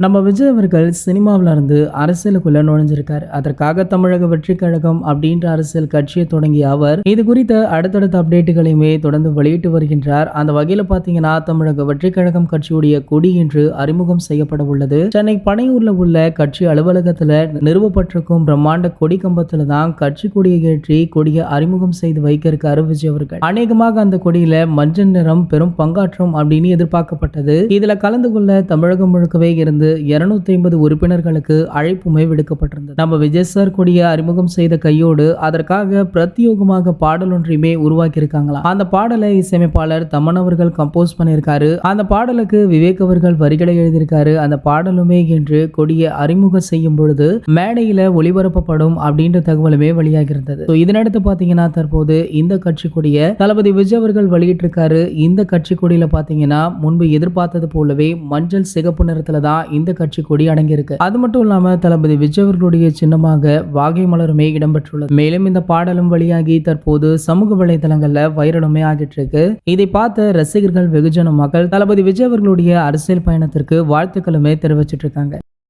நம்ம விஜய் அவர்கள் சினிமாவில இருந்து அரசியலுக்குள்ள நுழைஞ்சிருக்காரு. அதற்காக தமிழக வெற்றி கழகம் அப்படின்ற அரசியல் கட்சியை தொடங்கிய அவர் இது குறித்த அடுத்தடுத்த அப்டேட்டுகளையுமே தொடர்ந்து வெளியிட்டு வருகின்றார். அந்த வகையில பாத்தீங்கன்னா தமிழக வெற்றி கழகம் கட்சியுடைய கொடி இன்று அறிமுகம் செய்யப்பட உள்ளது. சென்னை பனையூர்ல உள்ள கட்சி அலுவலகத்துல நிறுவப்பட்டிருக்கும் பிரம்மாண்ட கொடி கம்பத்துல தான் கட்சி கொடியை ஏற்றி கொடியை அறிமுகம் செய்து வைக்க இருக்காரு விஜய் அவர்கள். அநேகமாக அந்த கொடியில மஞ்சள் நிறம் பெரும் பங்காற்றும் அப்படின்னு எதிர்பார்க்கப்பட்டது. இதுல கலந்து கொள்ள தமிழகம் முழுக்கவே இருந்து 250 உறுப்பினர்களுக்கு அழைப்புமே விடுக்கப்பட்டிருந்தது. நம்ம விஜய் சார் கொடியை அறிமுகம் செய்த கையோடு அதற்காக பிரத்யோகமாக பாடல் ஒன்றையுமே உருவாக்கி இருக்காங்களா. அந்த பாடலை இசையமைப்பாளர் தமன் அவர்கள் கம்போஸ் பண்ணியிருக்காரு. அந்த பாடலுக்கு விவேக் அவர்கள் வரிகளை எழுதியிருக்காரு. அந்த பாடலுமே இன்று கொடியை அறிமுகம் செய்யும் பொழுது மேடையில ஒளிபரப்பப்படும் அப்படின்ற தகவலுமே வெளியாகி இருந்தது. இதனடுத்து பாத்தீங்கன்னா தற்போது இந்த கட்சி கொடியை தளபதி விஜய் அவர்கள் வெளியிட்டிருக்காரு. இந்த கட்சி கொடியில பாத்தீங்கன்னா முன்பு எதிர்பார்த்தது போலவே மஞ்சள் சிகப்பு நிறத்துல தான் இந்த கட்சி கொடி அடங்கியிருக்கு. அது மட்டும் இல்லாம தளபதி விஜய் அவர்களுடைய சின்னமாக வாகை மலருமே இடம்பெற்றுள்ளது. மேலும் இந்த பாடலும் வெளியாகி தற்போது சமூக வலைதளங்கள்ல வைரலுமே ஆகிட்டு இருக்கு. இதை பார்த்த ரசிகர்கள் வெகுஜன மக்கள் தளபதி விஜய் அவர்களுடைய அரசியல் பயணத்திற்கு வாழ்த்துக்களுமே தெரிவிச்சிட்டு இருக்காங்க.